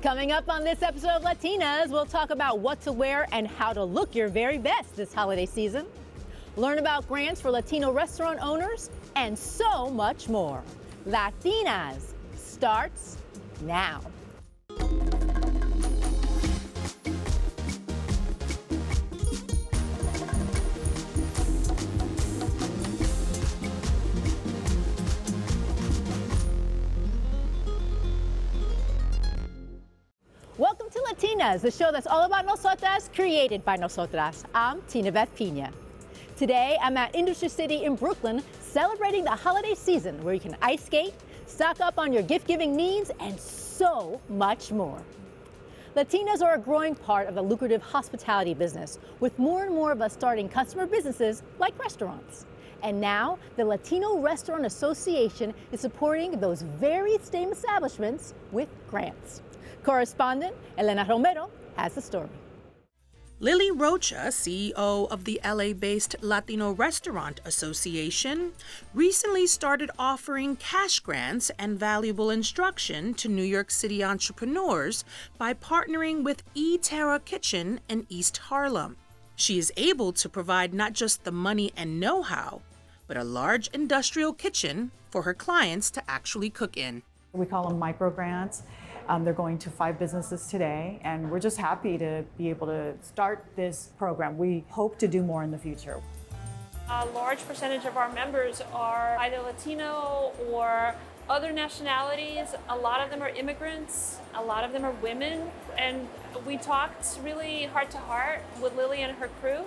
Coming up on this episode of Latinas, we'll talk about what to wear and how to look your very best this holiday season. Learn about grants for Latino restaurant owners and so much more. Latinas starts now. Welcome to Latinas, the show that's all about nosotras, created by nosotras. I'm Tina Beth Pina. Today, I'm at Industry City in Brooklyn, celebrating the holiday season where you can ice skate, stock up on your gift-giving needs, and so much more. Latinas are a growing part of the lucrative hospitality business, with more and more of us starting customer businesses like restaurants. And now, the Latino Restaurant Association is supporting those very same establishments with grants. Correspondent Elena Romero has the story. Lily Rocha, CEO of the LA-based Latino Restaurant Association, recently started offering cash grants and valuable instruction to New York City entrepreneurs by partnering with eTerra Kitchen in East Harlem. She is able to provide not just the money and know-how, but a large industrial kitchen for her clients to actually cook in. We call them micro grants. They're going to 5 businesses today, and we're just happy to be able to start this program. We hope to do more in the future. A large percentage of our members are either Latino or other nationalities. A lot of them are immigrants, a lot of them are women, and we talked really heart to heart with Lily and her crew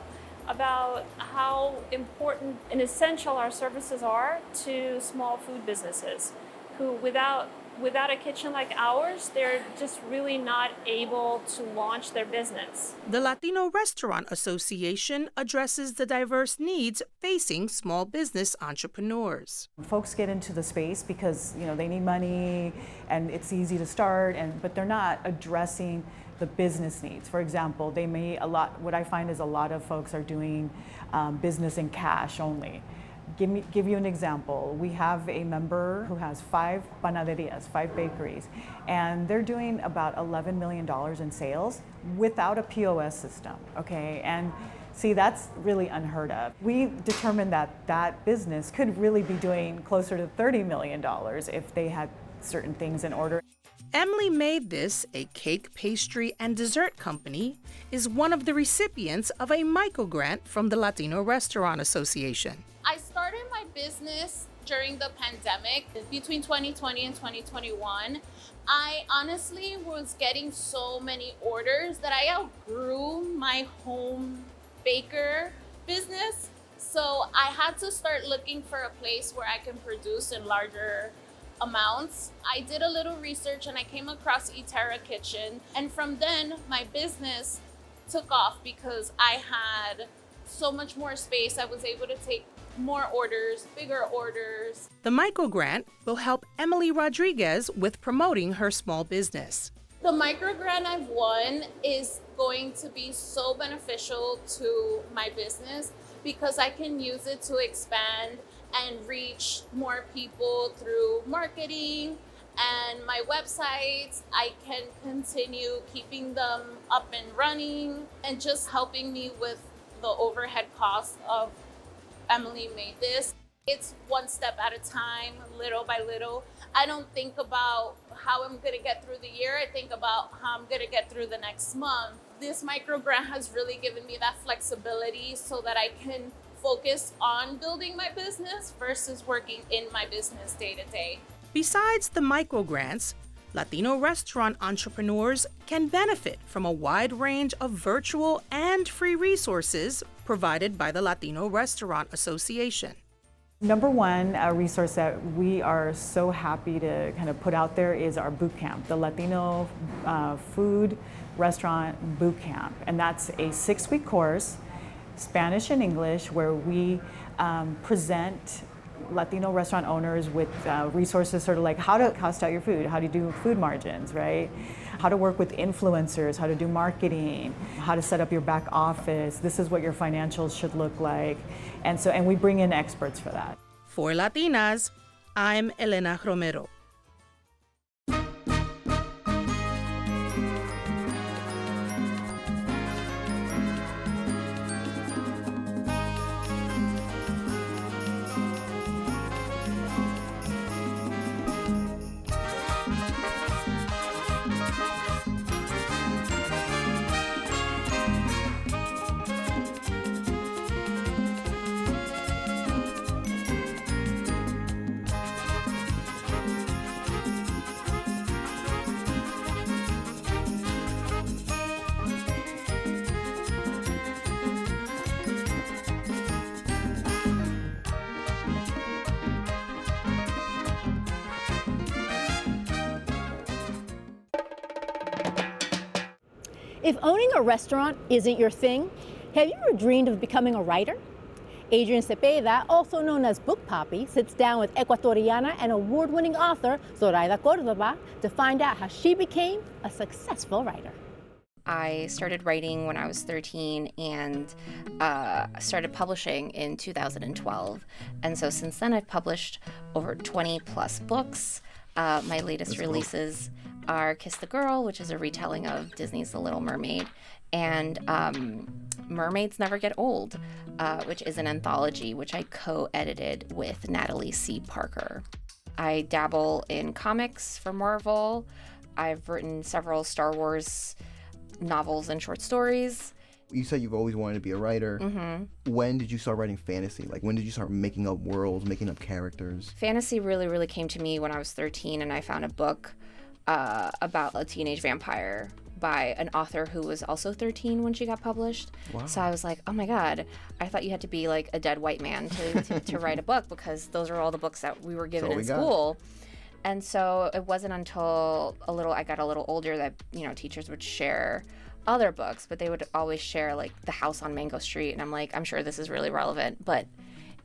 about how important and essential our services are to small food businesses who, without a kitchen like ours, they're just really not able to launch their business. The Latino Restaurant Association addresses the diverse needs facing small business entrepreneurs. Folks get into the space because they need money and it's easy to start, but they're not addressing the business needs. For example, what I find is a lot of folks are doing business in cash only. Give you an example. We have a member who has 5 panaderias, 5 bakeries, and they're doing about $11 million in sales without a POS system, okay? And see, that's really unheard of. We determined that that business could really be doing closer to $30 million if they had certain things in order. Emily Made This, a cake, pastry, and dessert company, is one of the recipients of a microgrant from the Latino Restaurant Association. I started my business during the pandemic between 2020 and 2021. I honestly was getting so many orders that I outgrew my home baker business. So I had to start looking for a place where I can produce in larger amounts. I did a little research and I came across eTerra Kitchen. And from then, my business took off because I had so much more space. I was able to take more orders, bigger orders. The microgrant will help Emily Rodriguez with promoting her small business. The microgrant I've won is going to be so beneficial to my business because I can use it to expand and reach more people through marketing and my websites. I can continue keeping them up and running and just helping me with the overhead costs of Emily Made This. It's one step at a time, little by little. I don't think about how I'm gonna get through the year. I think about how I'm gonna get through the next month. This micro grant has really given me that flexibility so that I can focus on building my business versus working in my business day to day. Besides the microgrants, Latino restaurant entrepreneurs can benefit from a wide range of virtual and free resources provided by the Latino Restaurant Association. Number one, a resource that we are so happy to kind of put out there is our boot camp, the Latino Food Restaurant Boot Camp. And that's a 6-week course, Spanish and English, where we present Latino restaurant owners with resources sort of like how to cost out your food, how to do food margins, right? How to work with influencers, how to do marketing, how to set up your back office. This is what your financials should look like. And we bring in experts for that. For Latinas, I'm Elena Romero. If owning a restaurant isn't your thing, have you ever dreamed of becoming a writer? Adrian Cepeda, also known as Book Poppy, sits down with Ecuatoriana and award-winning author Zoraida Cordova to find out how she became a successful writer. I started writing when I was 13 and started publishing in 2012. And so since then, I've published over 20 plus books. My latest releases are Kiss the Girl, which is a retelling of Disney's The Little Mermaid, and Mermaids Never Get Old, which is an anthology which I co-edited with Natalie C. Parker. I dabble in comics for Marvel. I've written several Star Wars novels and short stories. You said you've always wanted to be a writer. Mm-hmm. When did you start writing fantasy? Like, when did you start making up worlds, making up characters? Fantasy really came to me when I was 13, and I found a book about a teenage vampire by an author who was also 13 when she got published. Wow. So I was like, oh my God, I thought you had to be like a dead white man to write a book, because those are all the books that we were given in school. And so it wasn't until I got a little older that, teachers would share other books, but they would always share like The House on Mango Street. And I'm like, I'm sure this is really relevant, but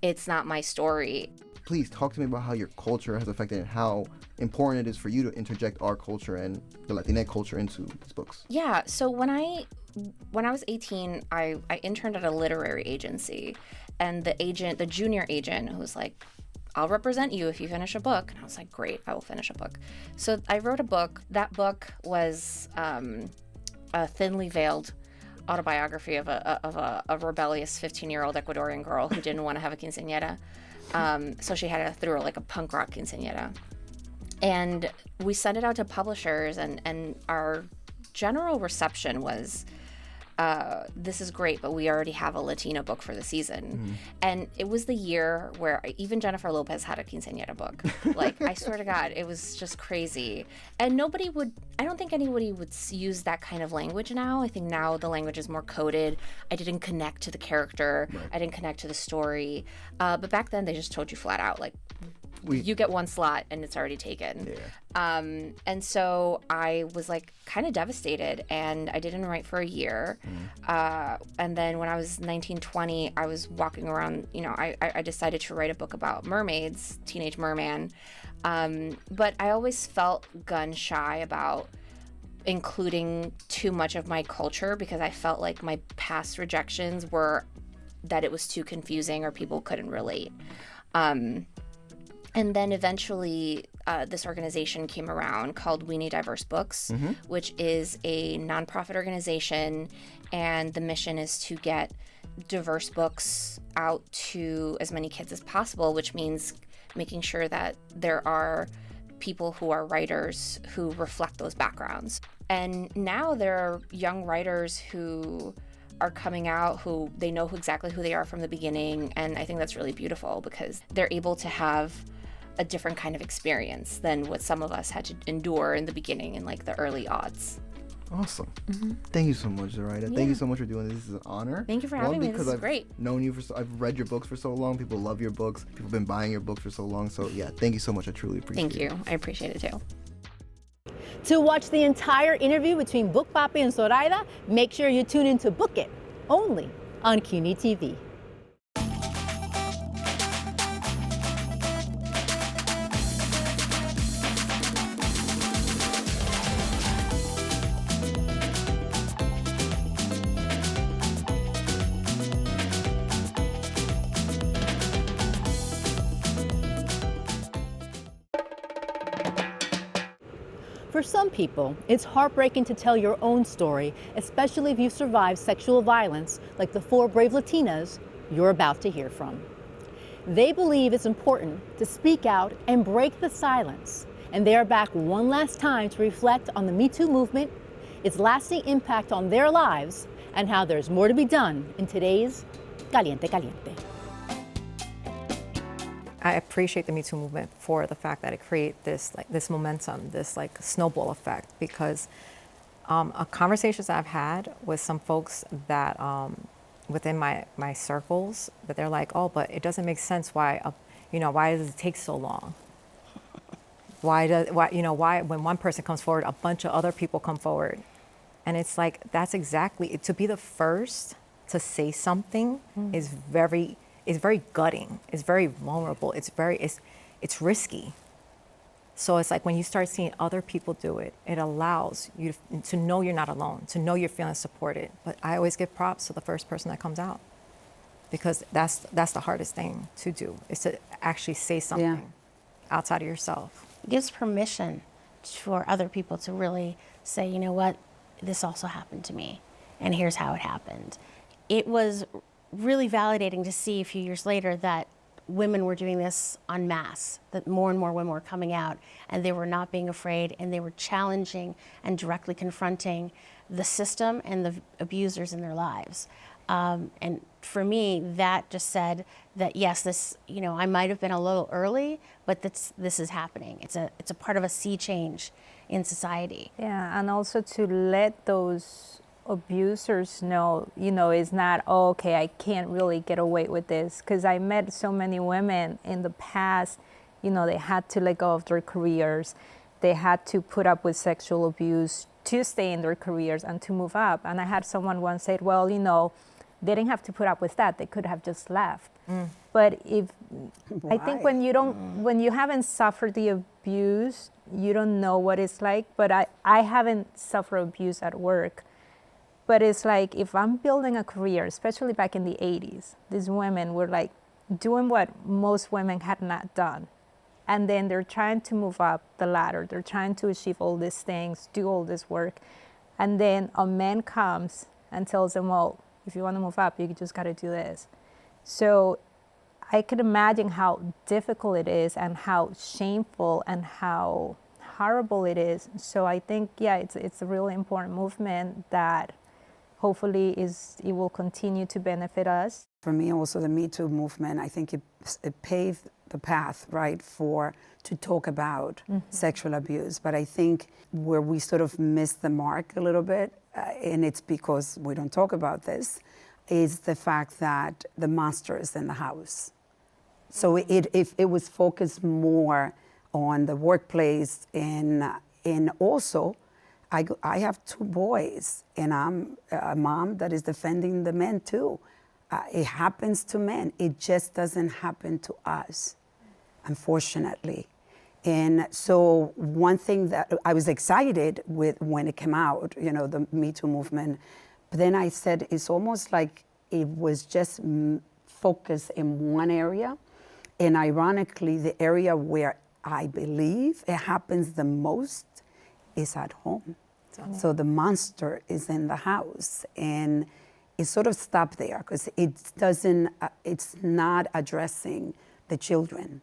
it's not my story. Please talk to me about how your culture has affected and how important it is for you to interject our culture and the Latinx culture into these books. Yeah, so when I was 18, I interned at a literary agency, and the junior agent, who was like, I'll represent you if you finish a book. And I was like, great, I will finish a book. So I wrote a book. That book was a thinly veiled autobiography of a rebellious 15-year-old Ecuadorian girl who didn't want to have a quinceañera. So she had to throw like a punk rock quinceañera. And we sent it out to publishers, and our general reception was, this is great, but we already have a Latino book for the season. Mm-hmm. And it was the year where even Jennifer Lopez had a quinceañera book. Like, I swear to God, it was just crazy. And I don't think anybody would use that kind of language now. I think now the language is more coded. I didn't connect to the character. Right. I didn't connect to the story. But back then, they just told you flat out, like, you get one slot and it's already taken. Yeah. And so I was like kind of devastated, and I didn't write for a year. And then when I was 19, 20, I was walking around, I decided to write a book about mermaids, Teenage Merman. But I always felt gun shy about including too much of my culture, because I felt like my past rejections were that it was too confusing or people couldn't relate. And then eventually this organization came around called We Need Diverse Books, mm-hmm. which is a nonprofit organization, and the mission is to get diverse books out to as many kids as possible, which means making sure that there are people who are writers who reflect those backgrounds. And now there are young writers who are coming out who they know exactly who they are from the beginning, and I think that's really beautiful because they're able to have a different kind of experience than what some of us had to endure in the beginning in like the early aughts. Awesome. Mm-hmm. Thank you so much, Zoraida. Yeah. Thank you so much for doing this. This is an honor. Thank you for having me. This is great. Known you I've read your books for so long. People love your books. People have been buying your books for so long. So yeah, thank you so much. I truly appreciate it. Thank you. I appreciate it too. To watch the entire interview between Book Poppy and Zoraida, make sure you tune in to Book It, only on CUNY TV. For some people, it's heartbreaking to tell your own story, especially if you've survived sexual violence like the 4 brave Latinas you're about to hear from. They believe it's important to speak out and break the silence, and they are back one last time to reflect on the Me Too movement, its lasting impact on their lives, and how there's more to be done in today's Caliente Caliente. I appreciate the Me Too movement for the fact that it created this momentum, this snowball effect, because conversations I've had with some folks that within my circles, that they're like, oh, but it doesn't make sense why does it take so long? Why when one person comes forward, a bunch of other people come forward, And it's like, that's exactly, to be the first to say something is very gutting. It's very vulnerable. It's risky. So it's like when you start seeing other people do it, it allows you to know you're not alone, to know you're feeling supported. But I always give props to the first person that comes out, because that's the hardest thing to do, is to actually say something outside of yourself. It gives permission for other people to really say, you know what, this also happened to me, and here's how it happened. It was really validating to see a few years later that women were doing this en masse, that more and more women were coming out, and they were not being afraid, and they were challenging and directly confronting the system and the abusers in their lives. And for me, that just said that yes, this, you know, I might have been a little early, but this is happening. It's a part of a sea change in society. Yeah, and also to let those abusers know, you know, it's not, oh, okay, I can't really get away with this. Because I met so many women in the past, you know, they had to let go of their careers. They had to put up with sexual abuse to stay in their careers and to move up. And I had someone once say, well, you know, they didn't have to put up with that. They could have just left. But I think when you haven't suffered the abuse, you don't know what it's like. But I haven't suffered abuse at work. But it's like, if I'm building a career, especially back in the 80s, these women were like doing what most women had not done. And then they're trying to move up the ladder. They're trying to achieve all these things, do all this work. And then a man comes and tells them, well, if you want to move up, you just got to do this. So I can imagine how difficult it is and how shameful and how horrible it is. So I think, yeah, it's a really important movement that hopefully it will continue to benefit us. For me, also the Me Too movement, I think it paved the path, right, to talk about sexual abuse. But I think where we sort of missed the mark a little bit, and it's because we don't talk about this, is the fact that the monster is in the house. So if it was focused more on the workplace, and also, I have 2 boys, and I'm a mom that is defending the men too. It happens to men. It just doesn't happen to us, unfortunately. And so one thing that I was excited with when it came out, you know, the Me Too movement, but then I said it's almost like it was just focused in one area. And ironically, the area where I believe it happens the most is at home. So the monster is in the house, and it sort of stopped there because it's not addressing the children,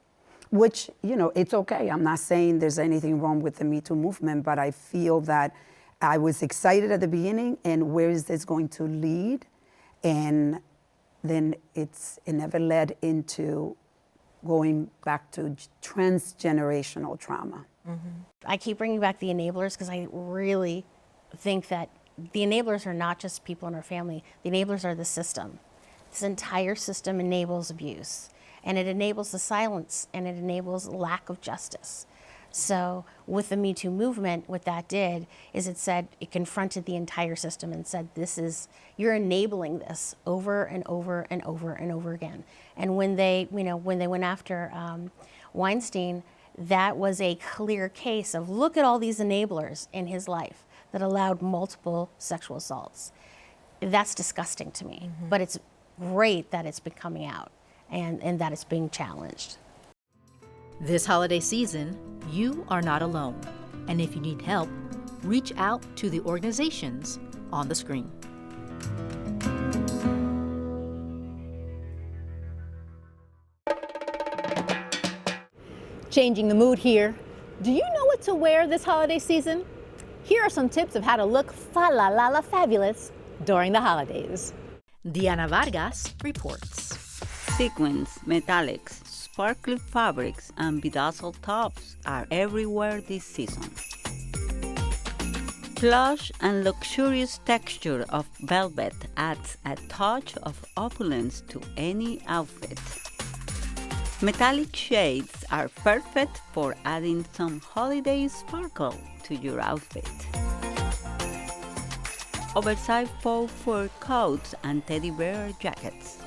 which, you know, it's okay. I'm not saying there's anything wrong with the Me Too movement, but I feel that I was excited at the beginning, and where is this going to lead? And then it never led into going back to transgenerational trauma. I keep bringing back the enablers because I really think that the enablers are not just people in our family. The enablers are the system. This entire system enables abuse, and it enables the silence, and it enables lack of justice. So with the Me Too movement, what that did is it confronted the entire system and said, you're enabling this over and over and over and over again. And when they went after Weinstein, that was a clear case of, look at all these enablers in his life that allowed multiple sexual assaults. That's disgusting to me, but it's great that it's been coming out and that it's being challenged. This holiday season, you are not alone. And if you need help, reach out to the organizations on the screen. Changing the mood here. Do you know what to wear this holiday season? Here are some tips of how to look fa-la-la-la fabulous during the holidays. Diana Vargas reports. Sequins, metallics, sparkly fabrics, and bedazzled tops are everywhere this season. Plush and luxurious texture of velvet adds a touch of opulence to any outfit. Metallic shades are perfect for adding some holiday sparkle to your outfit. oversized faux fur coats and teddy bear jackets.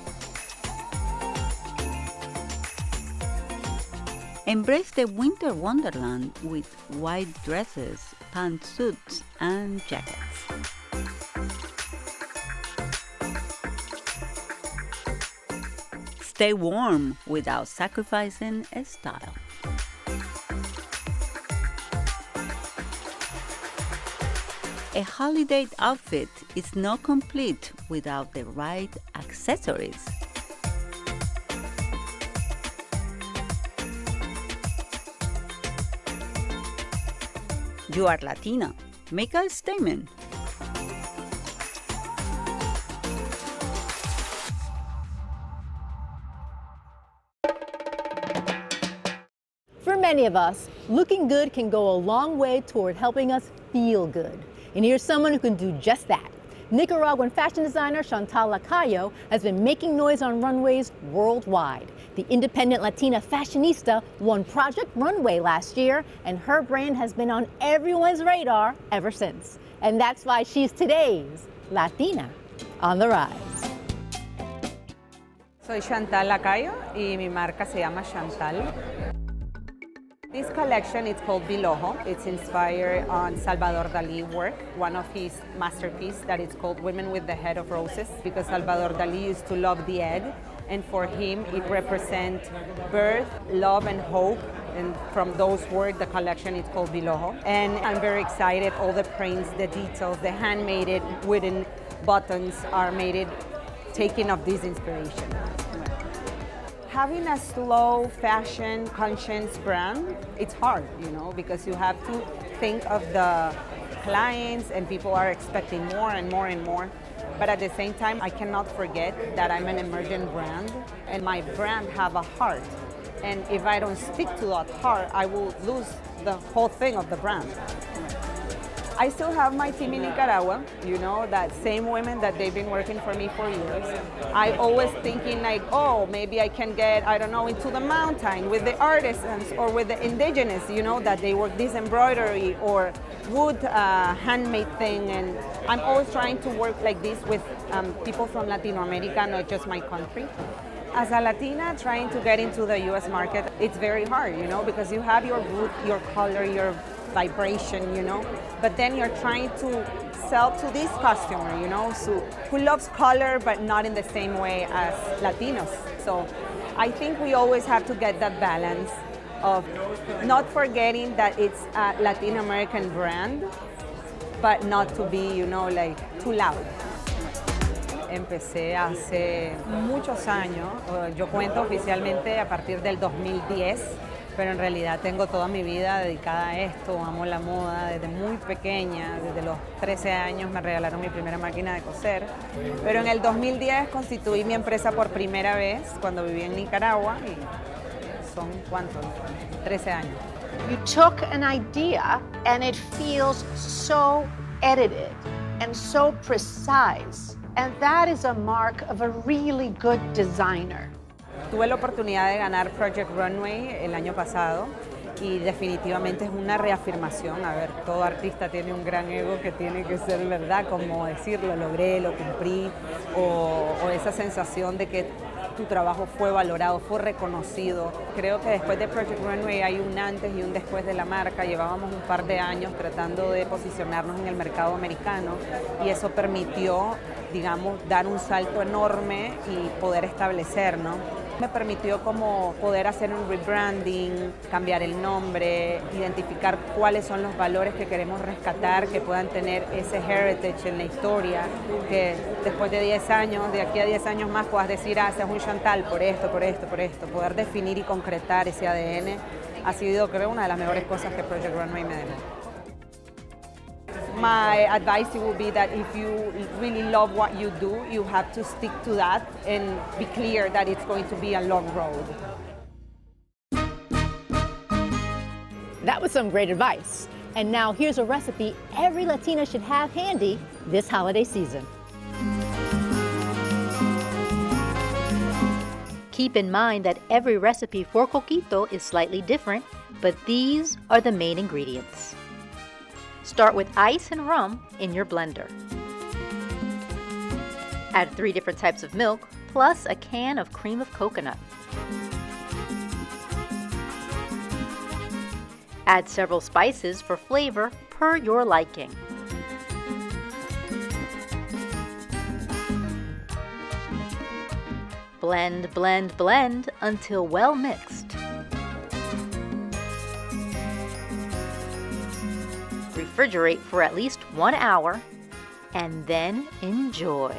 Embrace the winter wonderland with white dresses, pantsuits, and jackets. Stay warm without sacrificing style. A holiday outfit is not complete without the right accessories. You are Latina. Make a statement. For many of us, looking good can go a long way toward helping us feel good. And here's someone who can do just that. Nicaraguan fashion designer Chantal Lacayo has been making noise on runways worldwide. The independent Latina fashionista won Project Runway last year, and her brand has been on everyone's radar ever since. And that's why she's today's Latina on the Rise. Soy Chantal Lacayo y mi marca se llama Chantal. This collection is called Bilojo. It's inspired on Salvador Dali work, one of his masterpieces that is called Women with the Head of Roses, because Salvador Dali used to love the egg, and for him it represents birth, love, and hope. And from those words, the collection is called Bilojo. And I'm very excited. All the prints, the details, the handmade wooden buttons are made taking of this inspiration. Having a slow fashion conscious brand, it's hard, because you have to think of the clients and people are expecting more and more and more. But at the same time, I cannot forget that I'm an emerging brand and my brand have a heart. And if I don't stick to that heart, I will lose the whole thing of the brand. I still have my team in Nicaragua, that same women that they've been working for me for years. I always thinking like, oh, maybe I can get, into the mountain with the artisans or with the indigenous, that they work this embroidery or wood handmade thing. And I'm always trying to work like this with people from Latin America, not just my country. As a Latina trying to get into the US market, it's very hard, because you have your root, your color, your vibration, but then you're trying to sell to this customer, who loves color but not in the same way as Latinos. So I think we always have to get that balance of not forgetting that it's a Latin American brand, but not to be, too loud. Empecé hace muchos años, yo cuento oficialmente a partir del 2010, pero en realidad tengo toda mi vida dedicada a esto, amo la moda desde muy pequeña, desde los 13 años me regalaron mi primera máquina de coser, pero en el 2010 constituí mi empresa por primera vez cuando viví en Nicaragua y son, ¿cuántos? 13 años. You took an idea and it feels so edited and so precise, and that is a mark of a really good designer. Tuve la oportunidad de ganar Project Runway el año pasado y definitivamente es una reafirmación. A ver, todo artista tiene un gran ego que tiene que ser verdad, como decir, lo logré, lo cumplí, o esa sensación de que tu trabajo fue valorado, fue reconocido. Creo que después de Project Runway hay un antes y un después de la marca. Llevábamos un par de años tratando de posicionarnos en el mercado americano y eso permitió, dar un salto enorme y poder establecer, Me permitió como poder hacer un rebranding, cambiar el nombre, identificar cuáles son los valores que queremos rescatar, que puedan tener ese heritage en la historia, que después de 10 años, de aquí a 10 años más, puedas decir, es un Chantal por esto, por esto, por esto. Poder definir y concretar ese ADN ha sido, creo, una de las mejores cosas que Project Runway me dejó. My advice would be that if you really love what you do, you have to stick to that and be clear that it's going to be a long road. That was some great advice. And now here's a recipe every Latina should have handy this holiday season. Keep in mind that every recipe for coquito is slightly different, but these are the main ingredients. Start with ice and rum in your blender. Add 3 different types of milk, plus a can of cream of coconut. Add several spices for flavor per your liking. Blend, blend, blend until well mixed. Refrigerate for at least 1 hour and then enjoy.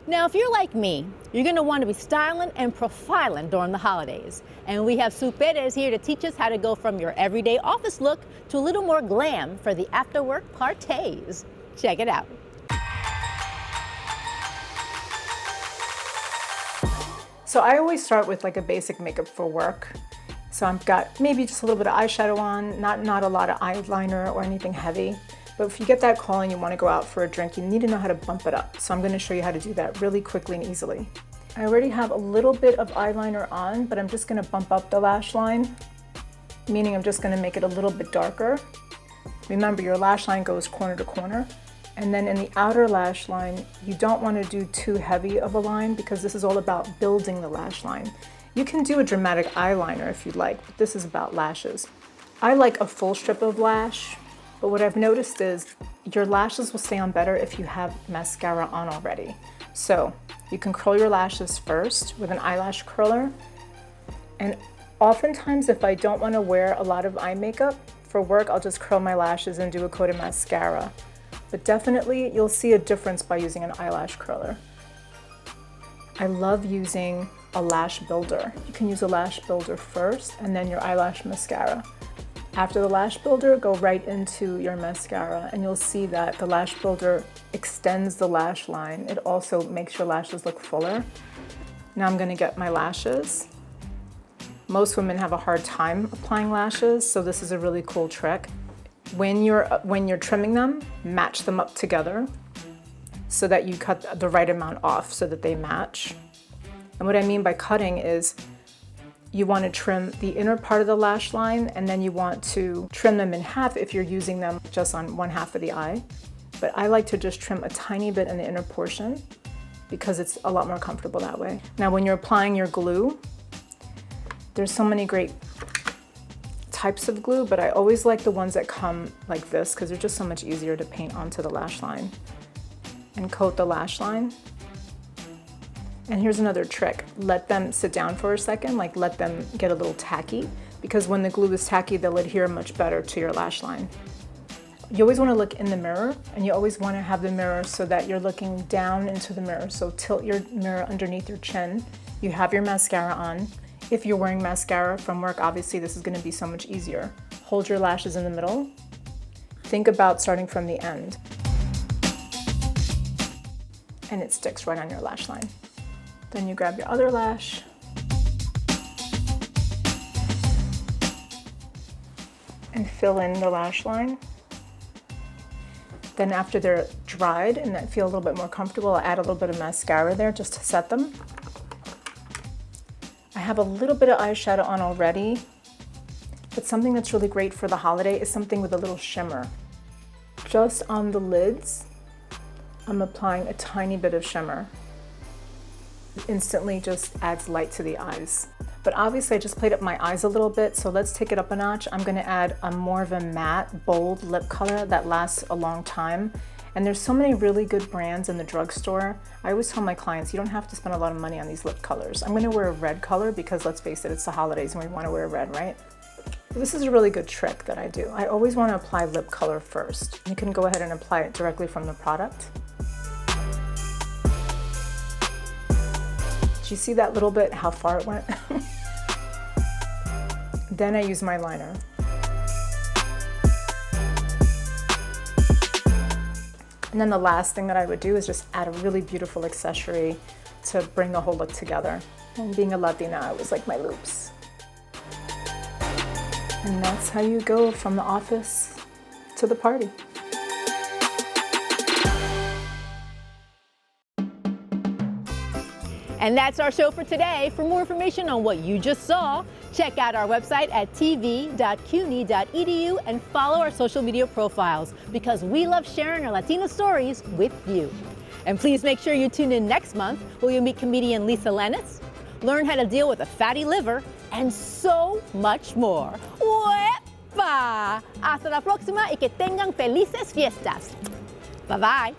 Now, if you're like me, you're going to want to be styling and profiling during the holidays. And we have Sue Perez here to teach us how to go from your everyday office look to a little more glam for the after-work parties. Check it out. So I always start with like a basic makeup for work. So I've got maybe just a little bit of eyeshadow on, not a lot of eyeliner or anything heavy. But if you get that call and you want to go out for a drink, you need to know how to bump it up. So I'm going to show you how to do that really quickly and easily. I already have a little bit of eyeliner on, but I'm just going to bump up the lash line, meaning I'm just going to make it a little bit darker. Remember, your lash line goes corner to corner. And then in the outer lash line, you don't want to do too heavy of a line because this is all about building the lash line. You can do a dramatic eyeliner if you'd like, but this is about lashes. I like a full strip of lash, but what I've noticed is your lashes will stay on better if you have mascara on already. So you can curl your lashes first with an eyelash curler. And oftentimes if I don't want to wear a lot of eye makeup for work, I'll just curl my lashes and do a coat of mascara. But definitely you'll see a difference by using an eyelash curler. I love using a lash builder. You can use a lash builder first and then your eyelash mascara. After the lash builder, go right into your mascara and you'll see that the lash builder extends the lash line. It also makes your lashes look fuller. Now I'm gonna get my lashes. Most women have a hard time applying lashes, so this is a really cool trick. When you're trimming them, match them up together so that you cut the right amount off so that they match. And what I mean by cutting is you want to trim the inner part of the lash line and then you want to trim them in half if you're using them just on one half of the eye. But I like to just trim a tiny bit in the inner portion because it's a lot more comfortable that way. Now when you're applying your glue, there's so many great types of glue, but I always like the ones that come like this because they're just so much easier to paint onto the lash line and coat the lash line. And here's another trick. Let them sit down for a second, like let them get a little tacky, because when the glue is tacky, they'll adhere much better to your lash line. You always want to look in the mirror, and you always want to have the mirror so that you're looking down into the mirror. So tilt your mirror underneath your chin. You have your mascara on. If you're wearing mascara from work, obviously this is going to be so much easier. Hold your lashes in the middle. Think about starting from the end. And it sticks right on your lash line. Then you grab your other lash. And fill in the lash line. Then after they're dried and I feel a little bit more comfortable, I'll add a little bit of mascara there just to set them. I have a little bit of eyeshadow on already, but something that's really great for the holiday is something with a little shimmer. Just on the lids, I'm applying a tiny bit of shimmer. It instantly just adds light to the eyes. But obviously I just played up my eyes a little bit, so let's take it up a notch. I'm gonna add a more of a matte, bold lip color that lasts a long time. And there's so many really good brands in the drugstore. I always tell my clients, you don't have to spend a lot of money on these lip colors. I'm gonna wear a red color because let's face it, it's the holidays and we wanna wear red, right? This is a really good trick that I do. I always wanna apply lip color first. You can go ahead and apply it directly from the product. Do you see that little bit, how far it went? Then I use my liner. And then the last thing that I would do is just add a really beautiful accessory to bring the whole look together. And being a Latina, I was like my loops. And that's how you go from the office to the party. And that's our show for today. For more information on what you just saw, check out our website at tv.cuny.edu and follow our social media profiles because we love sharing our Latino stories with you. And please make sure you tune in next month where you'll meet comedian Lisa Lennis, learn how to deal with a fatty liver, and so much more. ¡Uepa! Hasta la próxima y que tengan felices fiestas. Bye-bye.